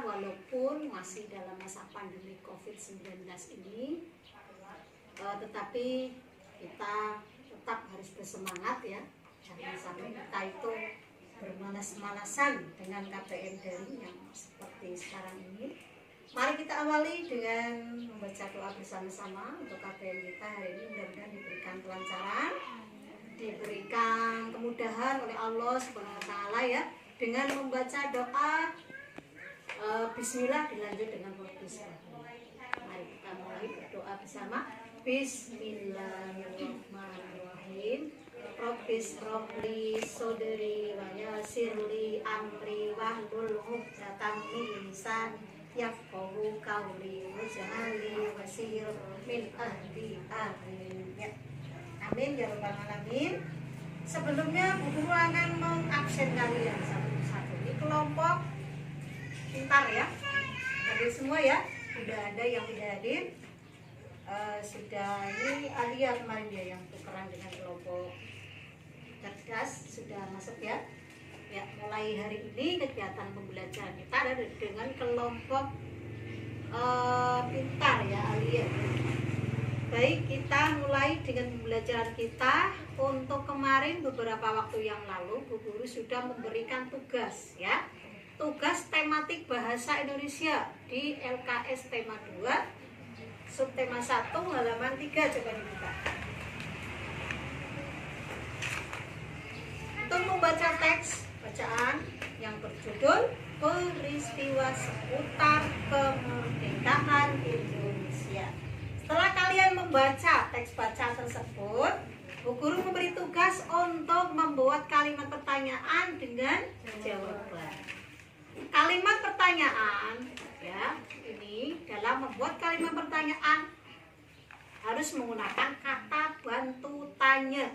walaupun masih dalam masa pandemi COVID-19 ini, tetapi kita tetap harus bersemangat ya. Jangan sampai kita itu bermalas-malasan dengan KBM daring yang seperti sekarang ini. Mari kita awali dengan membaca doa bersama-sama untuk KBM kita hari ini. Mudah-mudahan diberikan kelancaran, diberikan kemudahan oleh Allah Subhanahu wa taala ya, dengan membaca doa bismillah dilanjut dengan bismillah. Mari kita mulai berdoa bersama. Bismillahirrahmanirrahim. Rabbis robli sodri wa yasirli amri wahlul 'uqdatam min lisani yafqahu qawli waj'alni wasir min ahli amin. Ya. Amin ya rabbal alamin. Sebelumnya Bu Guru akan mengabsen kalian satu-satu. Ini kelompok pintar ya. Hadir semua ya. Sudah ada yang tidak hadir. Sudah ini Alia kemarin dia yang tukeran dengan kelompok cerdas sudah masuk ya. Ya, mulai hari ini kegiatan pembelajaran kita ada dengan kelompok pintar ya Alia. Baik, kita mulai dengan pembelajaran kita. Untuk kemarin beberapa waktu yang lalu Bu Guru sudah memberikan tugas ya. Tugas tematik bahasa Indonesia di LKS tema 2 subtema 1 halaman 3, coba dibuka. Untuk membaca teks bacaan yang berjudul Peristiwa Seputar Kemerdekaan Indonesia. Setelah kalian membaca teks bacaan tersebut, Bu Guru memberi tugas untuk membuat kalimat pertanyaan dengan jawaban. Kalimat pertanyaan ya, ini dalam membuat kalimat pertanyaan harus menggunakan kata bantu tanya.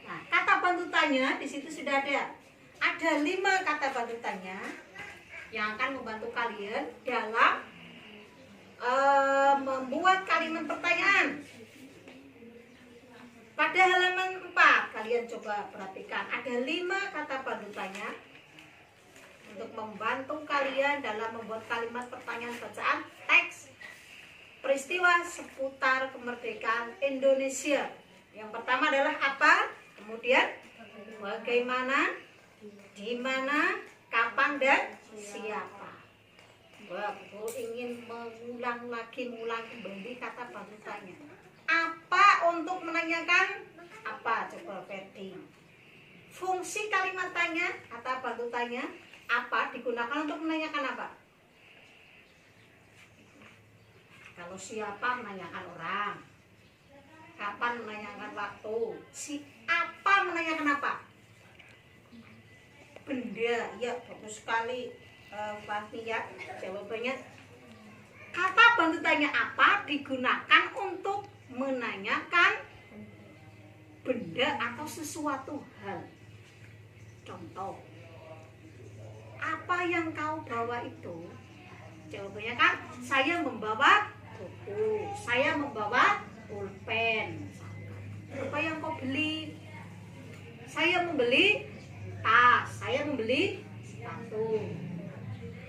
Nah, kata bantu tanya di situ sudah ada. Ada 5 kata bantu tanya yang akan membantu kalian dalam membuat kalimat pertanyaan. Pada halaman 4 kalian coba perhatikan ada 5 kata bantu tanya untuk membantu kalian dalam membuat kalimat pertanyaan bacaan teks peristiwa seputar kemerdekaan Indonesia. Yang pertama adalah apa, kemudian bagaimana, di mana, kapan, dan siapa. Bu ingin mengulang kembali kata bantu tanya. Apa untuk menanyakan apa, coba Ferdi. Fungsi kalimat tanya kata bantu tanya apa digunakan untuk menanyakan apa? Kalau siapa menanyakan orang, kapan menanyakan waktu, siapa menanyakan apa? Benda, ya bagus sekali Fahmi ya jawabannya. Kata bantu tanya apa digunakan untuk menanyakan benda atau sesuatu hal. Contoh, apa yang kau bawa itu? Jawabannya kan saya membawa buku, saya membawa pulpen. Apa yang kau beli? Saya membeli tas, saya membeli sepatu.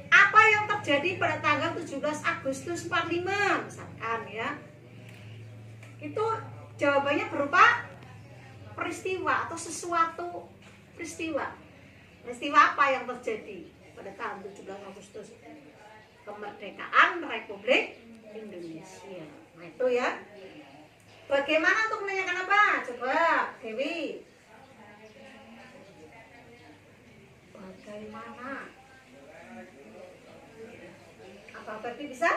Apa yang terjadi pada tanggal 17 Agustus 45 misalkan ya. Itu jawabannya berupa peristiwa atau sesuatu peristiwa. Peristiwa apa yang terjadi pada tanggal 17 Agustus kemerdekaan Republik Indonesia. Nah itu ya. Bagaimana untuk menanyakan apa? Coba Dewi. Bagaimana? Apa berarti bisa?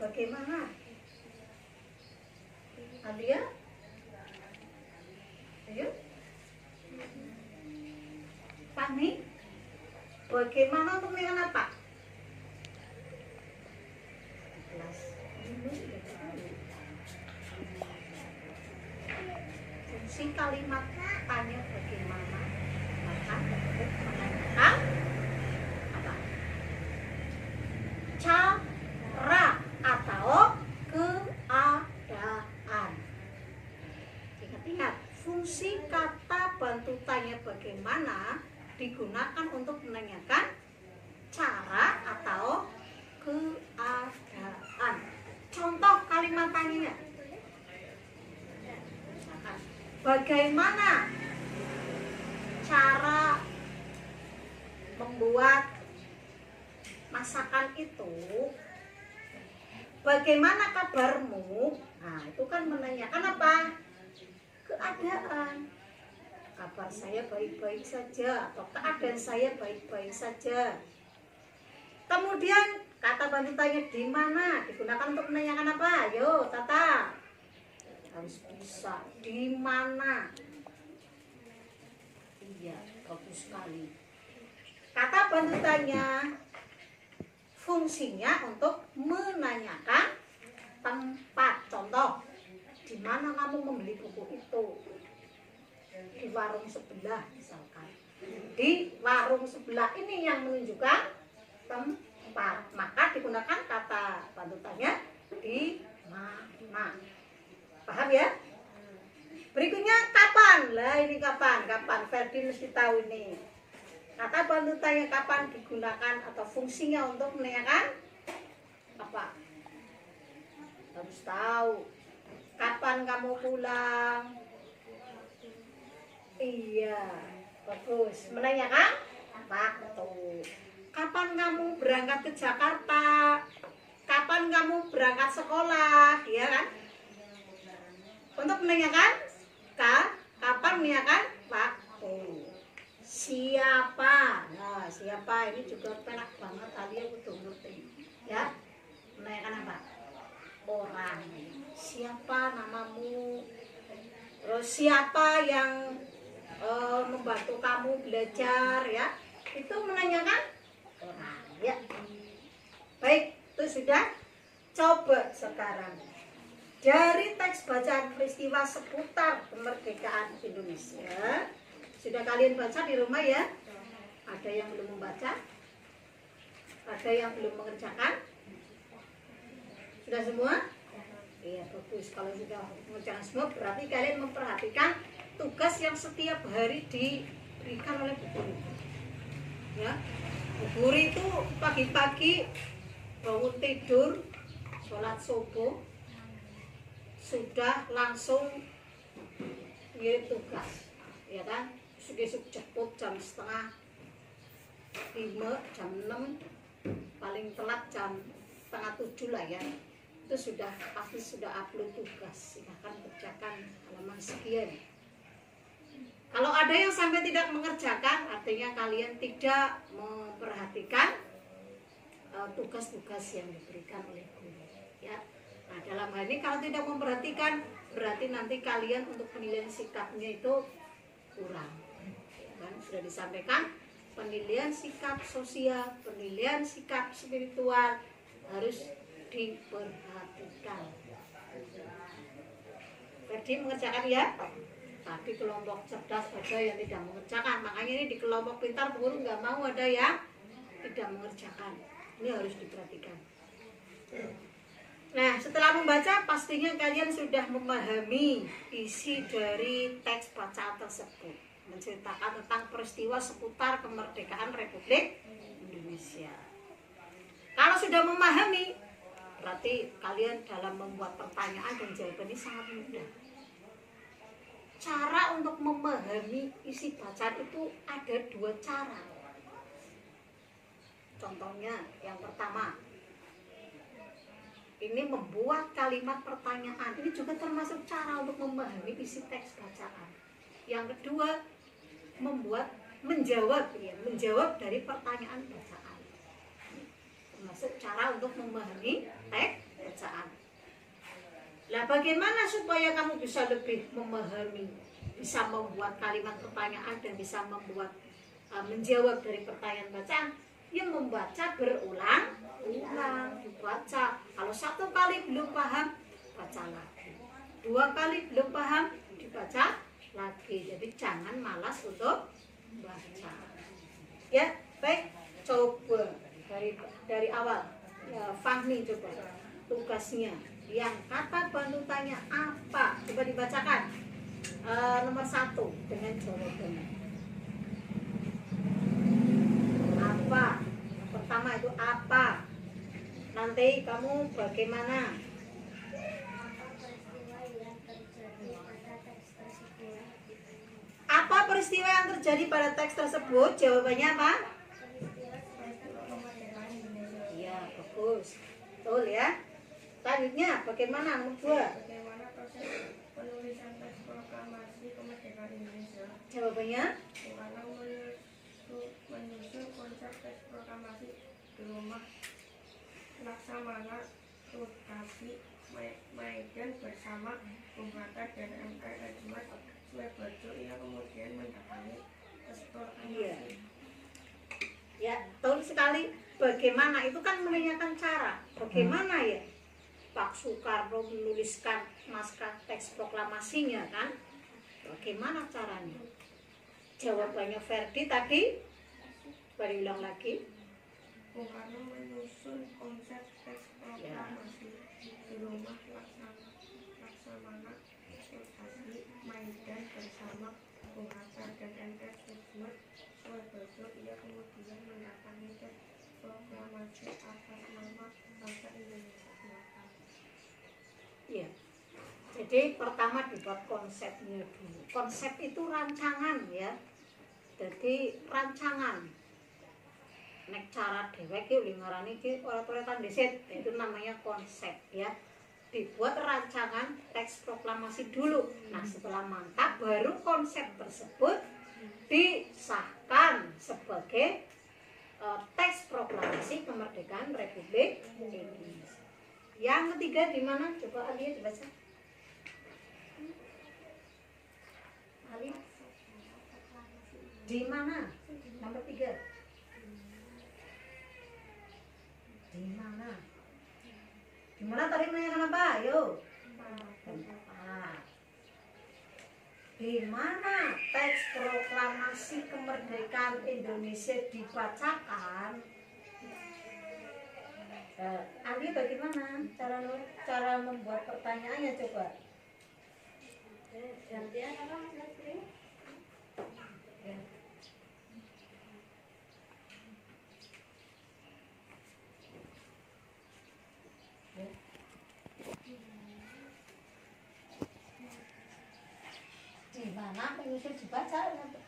Bagaimana? Alia? Ayo. Fahmi? Bagaimana untuk menanyakan apa? Fungsi kalimat tanya bagaimana akan menanyakan apa? Cara atau keadaan. Ingat-ingat, fungsi kata bantu tanya bagaimana digunakan untuk menanyakan cara kalimat tanya. Bagaimana cara membuat masakan itu? Bagaimana kabarmu? Nah, itu kan menanyakan apa? Keadaan. Kabar saya baik-baik saja atau keadaan saya baik-baik saja. Kemudian kata bantu tanya di mana digunakan untuk menanyakan apa? Yo, Tata. Harus bisa di mana. Iya, bagus sekali. Kata bantu tanya fungsinya untuk menanyakan tempat. Contoh, di mana kamu membeli buku itu? Di warung sebelah misalkan. Di warung sebelah ini yang menunjukkan tempat. Maka digunakan kata bantu tanya di mana. Paham ya? Berikutnya kapan? Lah ini kapan? Kapan? Ferdi mesti tahu ini. Kata bantu tanya kapan digunakan atau fungsinya untuk menanyakan apa? Harus tahu. Kapan kamu pulang? Iya, bagus. Menanyakan waktu. Kapan kamu berangkat ke Jakarta? Kapan kamu berangkat sekolah? Ya kan? Untuk menanyakan kapan menanyakan waktu. Siapa? Nah, siapa ini juga penak banget kalian udah ngerti. Ya. Menanyakan apa? Orang. Siapa namamu? Terus siapa yang membantu kamu belajar ya? Itu menanyakan orang ya. Baik, itu sudah. Coba sekarang dari teks bacaan peristiwa seputar kemerdekaan Indonesia. Sudah kalian baca di rumah ya? Ada yang belum membaca? Ada yang belum mengerjakan? Sudah semua? Iya, bagus. Kalau sudah mengerjakan semua berarti kalian memperhatikan tugas yang setiap hari diberikan oleh Bu Guru. Ya. Bu Guru itu pagi-pagi bangun tidur, sholat subuh, sudah langsung ngirim tugas, ya kan? Besok jemput jam 4:30, jam 6, paling telat jam 6:30 lah ya. Itu sudah pasti sudah upload tugas, silahkan kerjakan halaman sekian. Kalau ada yang sampai tidak mengerjakan, artinya kalian tidak memperhatikan tugas-tugas yang diberikan oleh guru ya. Nah, dalam hal ini kalau tidak memperhatikan, berarti nanti kalian untuk penilaian sikapnya itu kurang. Kan sudah disampaikan, penilaian sikap sosial, penilaian sikap spiritual harus diperhatikan. Jadi mengerjakan ya. Tapi kelompok cerdas ada yang tidak mengerjakan. Makanya ini di kelompok pintar guru nggak mau ada yang tidak mengerjakan. Ini harus diperhatikan. Nah, setelah membaca pastinya kalian sudah memahami isi dari teks bacaan tersebut, menceritakan tentang peristiwa seputar kemerdekaan Republik Indonesia. Kalau sudah memahami, berarti kalian dalam membuat pertanyaan dan jawabannya sangat mudah. Cara untuk memahami isi bacaan itu ada 2 cara. Contohnya, yang pertama, ini membuat kalimat pertanyaan. Ini juga termasuk cara untuk memahami isi teks bacaan. Yang kedua, menjawab dari pertanyaan bacaan. Termasuk cara untuk memahami teks bacaan. Lah, bagaimana supaya kamu bisa lebih memahami, bisa membuat kalimat pertanyaan dan bisa menjawab dari pertanyaan bacaan? Yang membaca berulang-ulang, dibaca. Kalau 1 kali belum paham, baca lagi. 2 kali belum paham, dibaca lagi. Jadi jangan malas untuk baca. Ya, baik. Coba dari awal. Ya, Fahmi coba tugasnya. Yang kata bantu tanya apa? Coba dibacakan. Nomor 1 dengan jawabannya. Apa? Yang pertama itu apa? Nanti kamu bagaimana? Apa peristiwa yang terjadi pada teks tersebut? Jawabannya apa? Iya, bagus. Betul ya. Selanjutnya, bagaimana nomor 2? Bagaimana proses penulisan teks proklamasi kemerdekaan Indonesia? Jawabannya? Karena menyusun konsep teks proklamasi di rumah Laksamana Rutasi Maidan bersama Bung Hatta dan MK Edmund Suebarjo. Ia kemudian mendatangi teks proklamasi. Iya. Ya, betul sekali. Bagaimana itu kan menanyakan cara. Bagaimana ya Pak Soekarno menuliskan naskah teks proklamasinya kan? Bagaimana caranya? Jawabannya Ferdi tadi. Bari ulang lagi. Bung Karno menyusun konsep teks proklamasi di rumah Laksamana Rutasi Maidan bersama Bung Hatta dan MK Edmund Suebarjo. Ia kemudian mendatangi teks proklamasi atas nama bangsa Indonesia. Iya. Jadi pertama dibuat konsepnya dulu. Konsep itu rancangan ya. Jadi rancangan. Nek cara dhewek iki lho ngarani iki ora-ora dhisik, itu namanya konsep ya. Dibuat rancangan teks proklamasi dulu. Nah, setelah mantap baru konsep tersebut disahkan sebagai teks proklamasi kemerdekaan Republik Indonesia. Yang ketiga di mana? Coba Ali dibaca. Ali. Di mana? Nomor 3. Di mana? Di mana tadi menanyakan apa? Ayo. Di mana teks proklamasi kemerdekaan Indonesia dibacakan? Ali bagaimana cara membuat pertanyaannya coba? Gantian apa Mas Nasri? Di mana penyusun dibaca?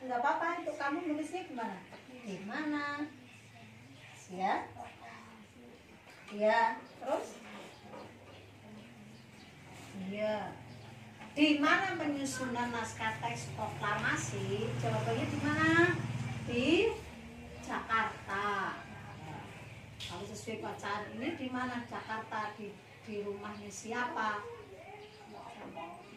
Enggak apa-apa, itu kamu nulisnya gimana? Di mana? Ya? Iya, terus? Iya. Di mana penyusunan naskah teks proklamasi? Jawabannya di mana? Di Jakarta. Kalau sesuai bacaan ini di mana? Jakarta. Di rumahnya siapa?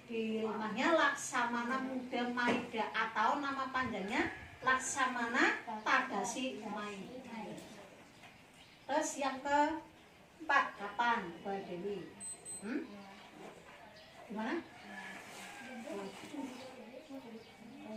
Di rumahnya Laksamana Muda Maida atau nama panjangnya Laksamana Tadasi Maida. Terus yang keempat kapan, Mbak Dewi? Gimana?